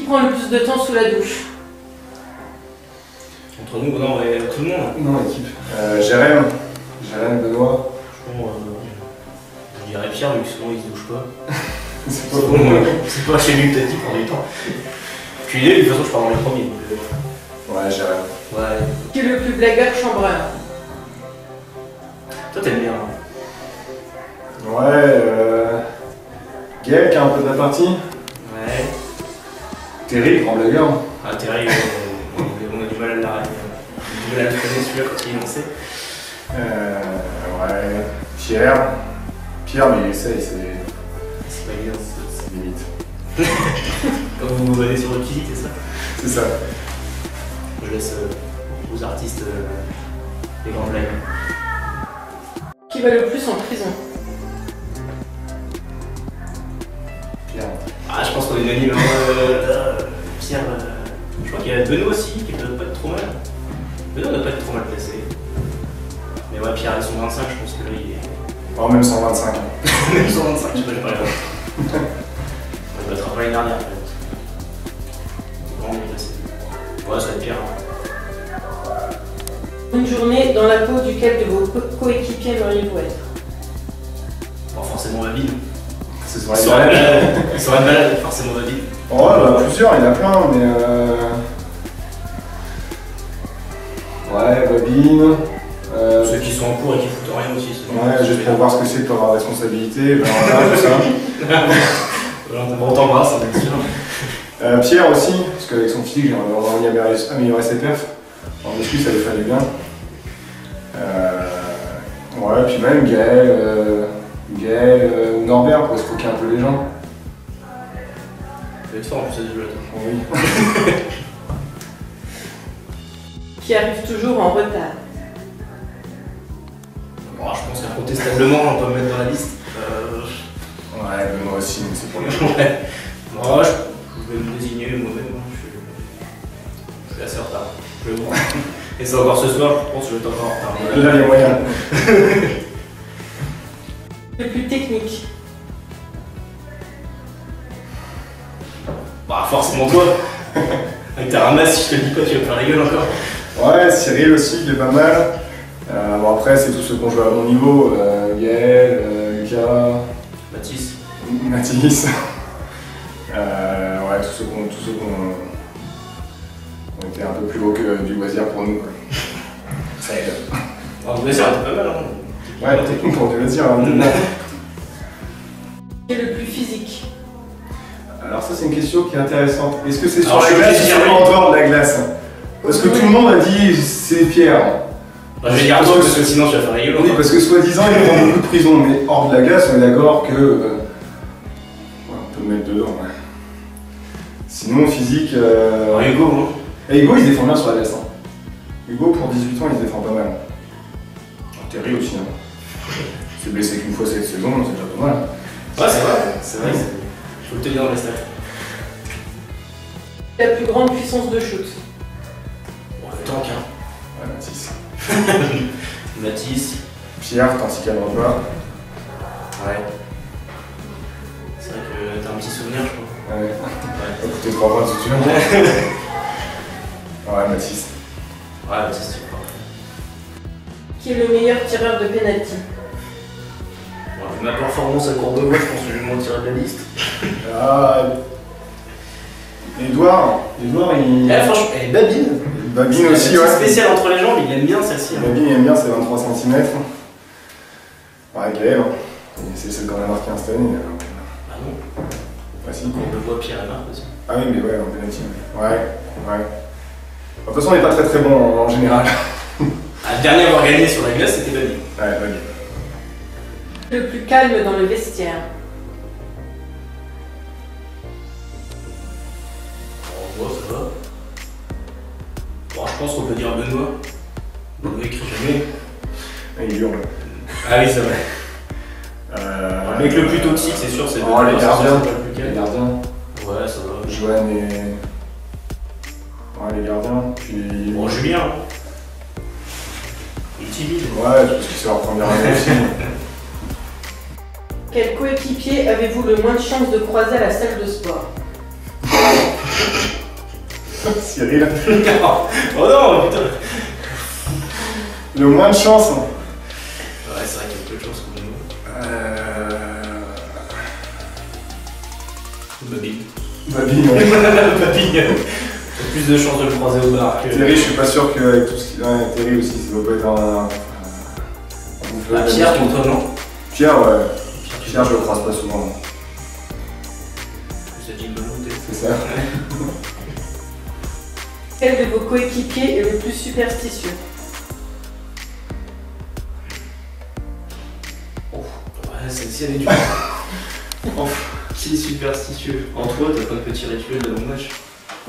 prend le plus de temps sous la douche? Entre nous, non, et tout le monde. Non, équipe. Jérém, Benoît. Franchement, je dirais Pierre, vu que souvent il se douche pas. C'est pas bon. C'est pas chez lui, peut-être qu'il prend du temps. Puis de toute façon, je pars dans les premiers. Donc, Ouais, Jérém. ouais. Qui est le plus blagueur chambreur? Toi, t'aimes bien. Hein. Ouais, Gaël qui a un peu de la partie. Ouais. Terry, grand blagueur. Ah, Terry, on a du mal à l'arrêter. On a du mal à le connaître celui-là quand il est lancé. Ouais. Pierre, mais il essaye, C'est pas évident. c'est limite. Quand vous allez sur votre physique, c'est ça? C'est ça. Je laisse aux artistes les grandes blagues. Qui va le plus en prison? Pierre. Ah, je pense qu'on est unanime. Pierre, je crois qu'il y a Benoît aussi, qui ne doit pas être trop mal. Benoît ne doit pas être trop mal placé. Mais ouais, Pierre, ils sont 25, je pense que là, il est. Oh, même 125. Même 125, je sais pas, j'ai pas les autres. Il doit être un peu l'année dernière, en fait. Vraiment bien placé. Ouais, ça va être Pierre. Hein. Une journée dans la peau duquel de vos coéquipiers aimeriez-vous être? Bon, forcément la ville. C'est Ils seraient malades. Ils seraient malades, forcément la ville. Oh, bah, plusieurs, il y en a plein, mais ouais, Bobine. Ceux qui sont en cours et qui foutent rien aussi. Ouais, juste pour voir ce que c'est de pas avoir responsabilité, ben voilà, tout ça. On t'embrasse, bien sûr. Pierre aussi, parce qu'avec son physique, on a amélioré ses perfs. En muscu, ça lui fallait bien. Ouais, puis même Gaël ou Norbert pour escroquer un peu les gens. Tu vas être fort en plus à ce jeu-là, toi. Oui. Qui arrive toujours en retard? Bon, je pense qu'incontestablement, on peut me mettre dans la liste. Ouais, Benoît aussi, mais c'est pour les gens. Ouais. Moi, je vais me désigner moi-même. Hein. Je suis assez en retard. Je vais voir. Et c'est encore ce soir, je pense que je vais être encore en retard. Là, les moyens. Le plus technique? Bah, forcément toi. Avec ta ramasse, si je te dis pas, tu vas me faire la gueule encore. Ouais, Cyril aussi, il est pas mal. Bon, après, c'est tous ceux qui ont joué à mon niveau. Gaël, Lucas, Mathis. Mathis. Ouais, tous ceux qui ont été un peu plus haut que du loisir pour nous. Quoi. Ça aide. Ah, vous c'est pas mal, hein. Ouais, technique pour du loisir. Hein. Qui est le plus physique? Alors ça, c'est une question qui est intéressante. Est-ce que c'est sur Alors, la je glace ou vais sur dire en dehors de la glace? Parce que tout le monde a dit c'est Pierre. Bah, je vais dire toi parce que sinon tu vas faire la gueule. Oui, parce que soi-disant, il prend beaucoup de prison, mais hors de la glace, on est d'accord que. Ouais, on peut le mettre dedans, ouais. Sinon, physique. Hugo, hein. Et Hugo, il se défend bien sur la glace. Hein. Hugo, pour 18 ans, il se défend pas mal. Terry aussi. Hein. Il s'est blessé qu'une fois cette saison, c'est déjà pas mal. Ouais, c'est vrai. Faut le tenir dans les stats. La plus grande puissance de shoot? Bon, le tank, hein. Ouais, Mathis. Mathis. Pierre, tant qu'il cadre pas. Ouais. C'est vrai que t'as un petit souvenir, je crois. Ouais. Ouais. Écoutez, 3 points tout de suite. Ouais, Mathis. Ouais, Mathis, tu crois. Qui est le meilleur tireur de penalty? Bon, vu ma performance à Courbevoie, je pense que je vais m'en tirer de la liste. Ah. Edouard, il. Eh, franchement, et Babine. Babine aussi, ouais. C'est spécial entre les jambes, il aime bien celle-ci. Hein. Babine, il aime bien, c'est 23 cm. Ouais, Gaël, c'est celle qu'on a marqué un cette année. Ah non. Facile. Courbevoie, Pierre et Marc aussi. Ah oui, mais ouais, en penalty. Ouais. De toute façon, on n'est pas très bon en général. Le dernier à avoir gagné sur la glace, c'était Babine. Ouais, Babine. Le plus calme dans le vestiaire? Bon, ça va. Bon, je pense qu'on peut dire Benoît. Benoît écrit jamais. Ah, il hurle. Ah oui, c'est vrai. Le mec le plus toxique, c'est sûr, c'est Oh, les gardiens. Les Les gardiens. Ouais, ça va. Joanne et. Ouais, les gardiens. Puis. Bon, Julien. Il est timide. Ouais, parce que c'est leur première année aussi. Quel coéquipier avez-vous le moins de chances de croiser à la salle de sport? Cyril. Oh non, putain. Le moins de chance. Hein. Ouais, c'est vrai qu'il y a peu de chance qu'on nous. Babine. Babine, ouais. Babine. T'as plus de chances de le croiser au bar que. Terry, je suis pas sûr qu'avec tout ce qu'il a, Terry aussi, ça doit pas être un. Pierre, pour toi, non? Pierre, ouais. Pierre, je le croise pas souvent. C'est Jim Belmonte. C'est ça. Quel de vos coéquipiers est le plus superstitieux? Ouais, celle-ci elle est dure. Qui est superstitieux? En toi, t'as pas de petit rituel de mon match?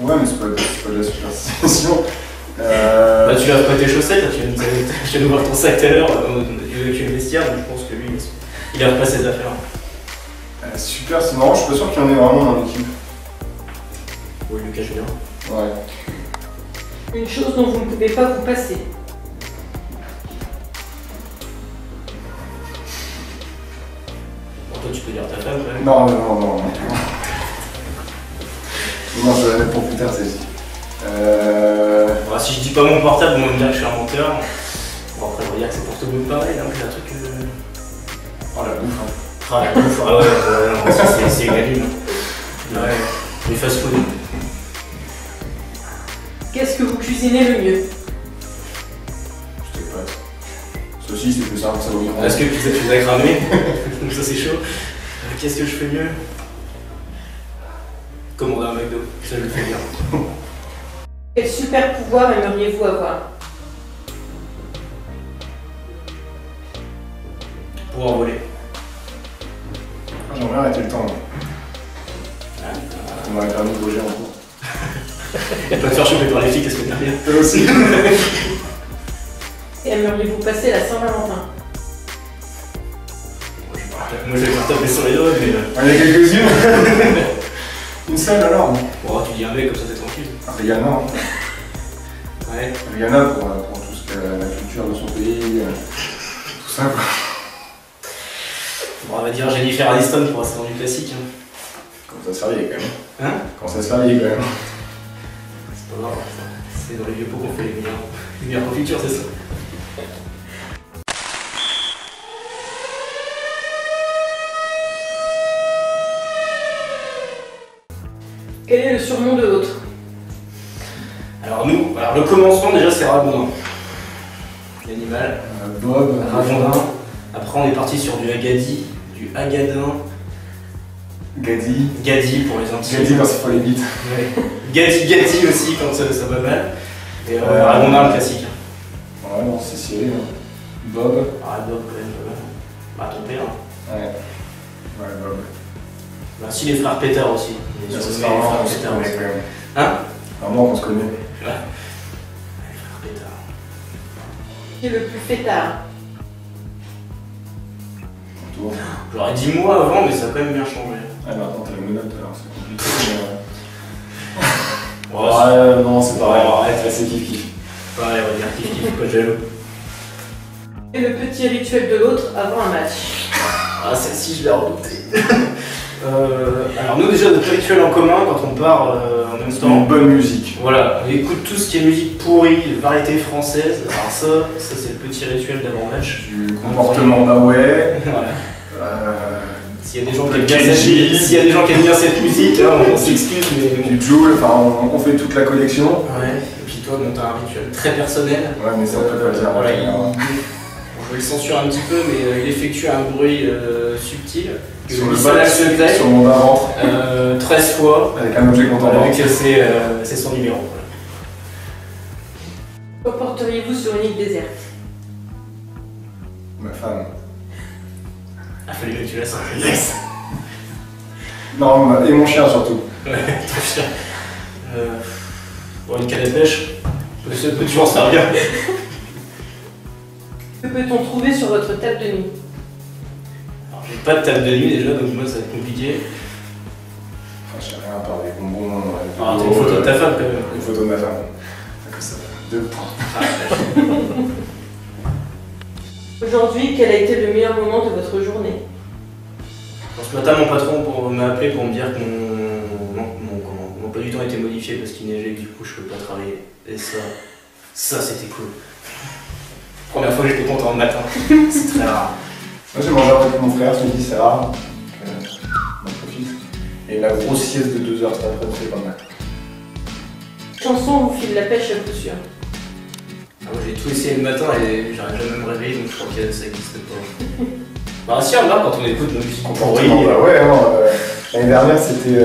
Ouais, mais c'est pas de la superstition. Bah, tu laves pas tes chaussettes, là, tu viens de voir ton sac tout à l'heure, tu es le vestiaire, donc je pense que lui, il lave pas ses affaires. Super, c'est marrant, je suis pas sûr qu'il y en ait vraiment dans l'équipe. Oui, Lucas Julien. Ouais. Une chose dont vous ne pouvez pas vous passer. Bon, toi, tu peux dire ta femme quand même. Non. Non, je vais la mettre pour plus tard, celle-ci. Bon, si je dis pas mon portable, on va me dire que je suis un menteur. Bon, après, on va dire que c'est pour tout le monde pareil, hein, j'ai un truc. Oh la bouffe, hein. Ah, la bouffe, ah ouais, non, ça, c'est unanime. Ouais, les fast-food. Qu'est-ce que vous cuisinez le mieux? C'était pâtes. Saucisse, c'est plus simple, ça vaut mieux. Est-ce que pizza, tu les as cramé? Donc ça, c'est chaud. Qu'est-ce que je fais mieux? Commander un McDo, ça je le fais bien. Quel super pouvoir aimeriez-vous avoir? Pouvoir voler. J'aimerais arrêter le temps. Là. Ah, Ça m'aurait permis de bouger en cours. et pas te faire choper par les filles, qu'est-ce que t'as bien? Toi aussi. Aimeriez-vous passer la Saint-Valentin? Moi je vais faire taper sur les doigts, mais. Il y en a quelques-unes. Une seule alors. Bon, tu dis un mec comme ça, t'es tranquille. Rihanna. Ouais. Rihanna pour tout ce que la culture de son pays, tout ça quoi. Bon, on va dire Jennifer Aniston pour rester dans du classique. Hein. Comment ça se fait quand même. Hein? Comment ça se fait quand même. C'est pas grave, c'est dans les vieux pots qu'on fait les meilleures confitures, c'est ça. Quel est le surnom de l'autre? Alors le commencement déjà c'est Ragondin. L'animal. Bob. Ragondin. Après on est parti sur du Agadi, du Agadin. Gadi. Gadi pour les intimes. Gadi quand il faut les bites. Ouais. Gadi aussi quand ça va mal. Et Ragondin le classique. Ouais, non, c'est Cyril. Bob. Ah Bob quand même. Bah ton père. Ouais. Ouais, Bob. Bah si les frères Pétard aussi. Ça Les se fait frères vraiment qu'on se Pétard connaît aussi. quand même. Hein? Vraiment qu'on se connaît. Ouais. Les frères Pétard. Qui est le plus fêtard? Toi. J'aurais dit moi avant mais ça a quand même bien changé. Ah, mais attends, t'as le menottes alors, c'est compliqué. Ouais, non, c'est pareil. Ouais, Arrête, là, c'est kiff-kiff. pareil, on va dire kiff pas jaloux. Quel est le petit rituel de l'autre avant un match? Ah, celle-ci, je l'ai redoutée. Alors, nous, déjà, notre rituel en commun quand on part en même Une temps. bonne musique. Voilà, on écoute tout ce qui est musique pourrie, variété française. Alors, ça c'est le petit rituel d'avant-match. Du comportement Baway. Voilà. S'il y a des gens qui aiment Kenji. bien cette musique, hein, on s'excuse, mais bon. Du Joule, enfin on fait toute la collection. Ouais, et puis toi, bon, t'as un rituel très personnel. Ouais, mais ça on peut pas le dire. Voilà, hein. je le censure un petit peu, mais il effectue un bruit subtil. Que Sur le lui seul a bas, le secret. sur mon bas-ventre, 13 fois. avec un objet Voilà, contemporain. vu que c'est son numéro. Voilà. Que porteriez-vous sur une île déserte? Ma femme. Ah, fallait que tu la sens. Yes. Non, et mon chien surtout. Ouais, trop cher. Bon, une canne à pêche. Ça peut toujours servir. Que peut-on trouver sur votre table de nuit? Alors, j'ai pas de table de nuit déjà, donc moi ça va être compliqué. Enfin, je sais rien à part des bonbons. Ah, t'as une photo de ta femme quand même. Une photo de ma femme. Comme ça. 2 points. Ah, Aujourd'hui, quel a été le meilleur moment de votre journée? ce matin, mon patron m'a appelé pour me dire que mon l'emploi du temps a été modifié parce qu'il neigeait et que du coup je pouvais pas travailler. Et ça c'était cool. Première fois que j'étais content le matin, c'est très rare. Moi j'ai mangé avec mon frère ce midi, c'est rare. Donc on profite. Et la grosse sieste de 2 heures cet après-midi, c'est pas mal. Chanson vous file la pêche à coup sûr. Ah, moi j'ai tout essayé le matin et j'arrive jamais à me réveiller donc je crois que ça n'existe pas. Bah si, là quand on écoute nos musiques Comportement, bah ouais, l'année dernière c'était.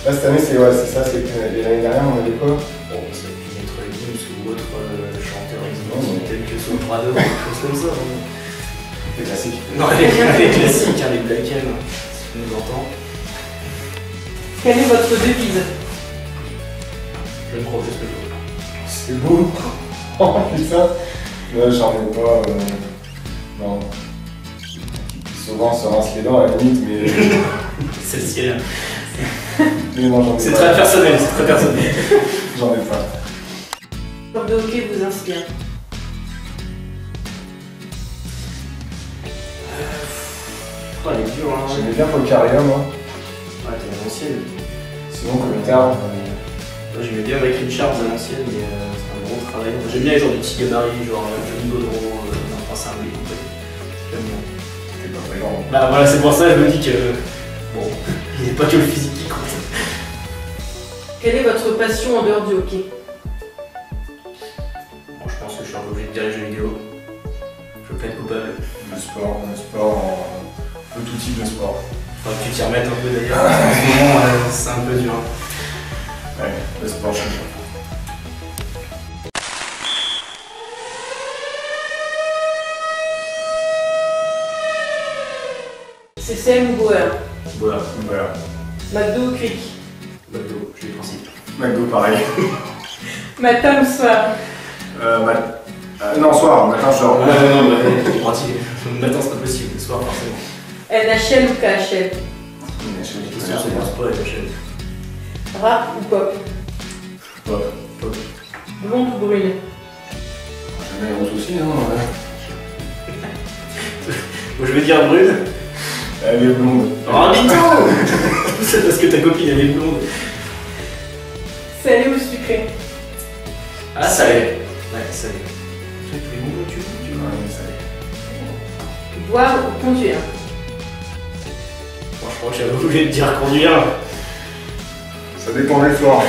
Là cette année c'est ça, c'est que l'année dernière on avait quoi? Bon, ça a pu être Gims ou autre chanteur existant, tel que Soprano ou quelque chose comme ça. Les classiques. Non, les classiques, hein, les Black M, si tu nous entends. Quelle est votre devise? Je ne crois pas ce que je veux. C'est beau. Oh putain. Là j'en ai pas. Non. Souvent on se rince les dents à la limite, mais. Celle-ci là. Mais non, j'en ai C'est pas. très personnel, c'est très personnel. J'en ai pas. Joueur de hockey vous inspire? Oh, elle est dure, hein. J'aimais bien Pocaria moi. Ouais, t'es à l'ancienne. Sinon Commentard. Moi j'aimais bien Mike Richards à l'ancienne, mais c'est un gros travail. J'aime bien les genres de petits gabarits, genre Johnny Gaudreau, Prince Harry, j'aime bien. T'es pas très grand. Bah voilà, c'est pour ça que je me dis que. Bon, il n'est pas que le physique qui compte. Quelle est votre passion en dehors du hockey? Bon, je pense que je suis obligé de dire les jeux vidéo. Je veux pas être coupable. Le sport, tout type de sport. Faudra que tu t'y remettes un peu d'ailleurs. En ce moment, c'est un peu dur. Ouais, le sport, j'aime bien. CCM ou Bauer? Voilà. Voilà. McDo ou Quick? McDo, j'ai les principes. McDo pareil. Matin ou soir? Non, soir, matin je dors. Non, j'ai pratique. Le matin, c'est pas possible, le soir, forcément. NHL ou KHL? La question se pose pas avec la chaîne. Rap ou pop? Pop. Blonde ou brune? Jamais gros soucis, hein. Bon, je vais dire brune. Elle est blonde. Oh, mytho. C'est parce que ta copine, elle est blonde. Salé ou sucré? Ah, salé. Ouais, salé. Tu fais tous les bons tu vois. Ouais, ça y Boire ou conduire? Bon, je crois que j'avais oublié de dire conduire. est. Ça dépend du soir.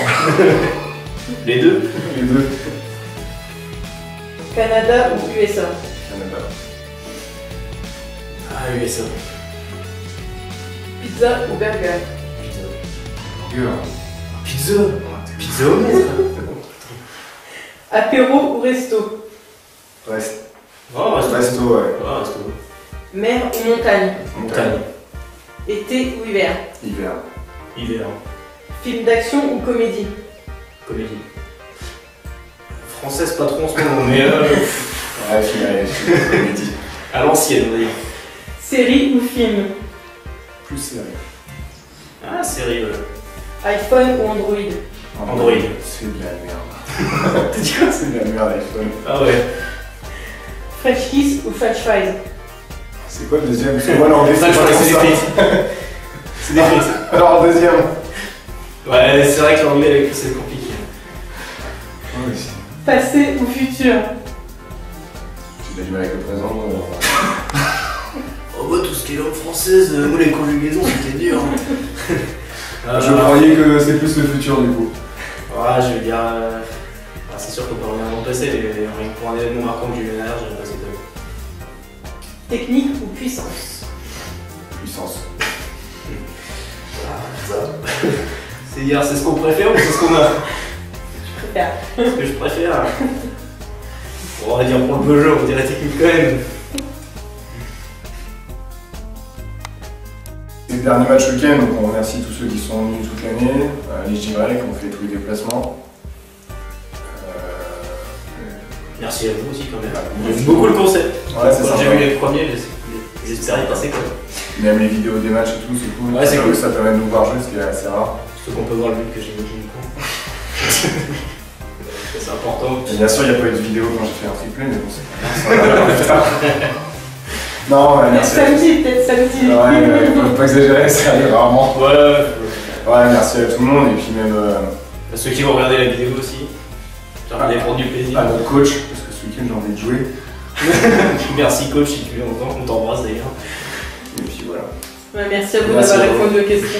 Les deux. Les deux. Canada ou USA? Canada. Ah, USA. Pizza ou burger? Burger. Pizza. Pizza au maître. Apéro ou resto? Reste. Oh, resto. Resto, ouais. Ah, resto. Mer ou montagne? Montagne. Été ou hiver? Hiver. Hiver. Film d'action ou comédie? Comédie. Française, pas trop en ce moment, mais Ouais, je comédie. à l'ancienne, on va dire. Série ou film? Plus serré. Ah, série, iPhone ou Android? Android. C'est de la merde. T'as dit quoi? C'est de la merde, iPhone. Ah ouais. French kiss ou French fries? C'est quoi le deuxième? Parce que moi, l'anglais, Ça, je crois que c'est des ça. frites. C'est des frites. Alors, deuxième. Ouais, c'est vrai que l'anglais avec lui, c'est compliqué. Oui. Passé ou futur? J'ai du mal avec le présent. Oh bah tout ce qui est langue française, moi les conjugaisons c'était dur. Je croyais que c'est plus le futur du coup. Ouais, je vais dire. C'est sûr qu'on peut revenir dans le passé, mais rien que pour un événement marquant que j'ai eu derrière, j'ai passé de. Technique ou puissance? Puissance. Ça. C'est dire, c'est ce qu'on préfère ou c'est ce qu'on a? Je préfère. Ce que je préfère. Bon, on va dire pour le beau jeu, on dirait technique quand même. C'est le dernier match week-end, donc on remercie tous ceux qui sont venus toute l'année. Les JY qui ont fait tous les déplacements. Merci à vous aussi quand même. Merci. J'aime beaucoup le concept. Ouais, c'est Quand sympa. j'ai vu les premiers, j'espérais y passer quoi. Même les vidéos des matchs et tout, c'est cool. Ouais, c'est cool. Ça permet de nous voir jouer, ce qui est assez rare. Surtout qu'on peut voir le but que j'ai mis du coup. C'est important. Et bien sûr, il n'y a pas eu de vidéo quand j'ai fait un triplé, mais bon, c'est pas grave. Non, ouais, merci. Samedi, peut-être samedi. Ouais, faut pas exagérer, ça arrive rarement. Ouais. Ouais, merci à tout le monde et puis même À ceux qui vont regarder la vidéo aussi. Regardez pour du plaisir. à notre coach, parce que ce week-end j'ai envie de jouer. Merci coach si tu l'entends, on t'embrasse d'ailleurs. Et puis voilà. Ouais, merci à vous Merci d'avoir à vous. répondu aux questions.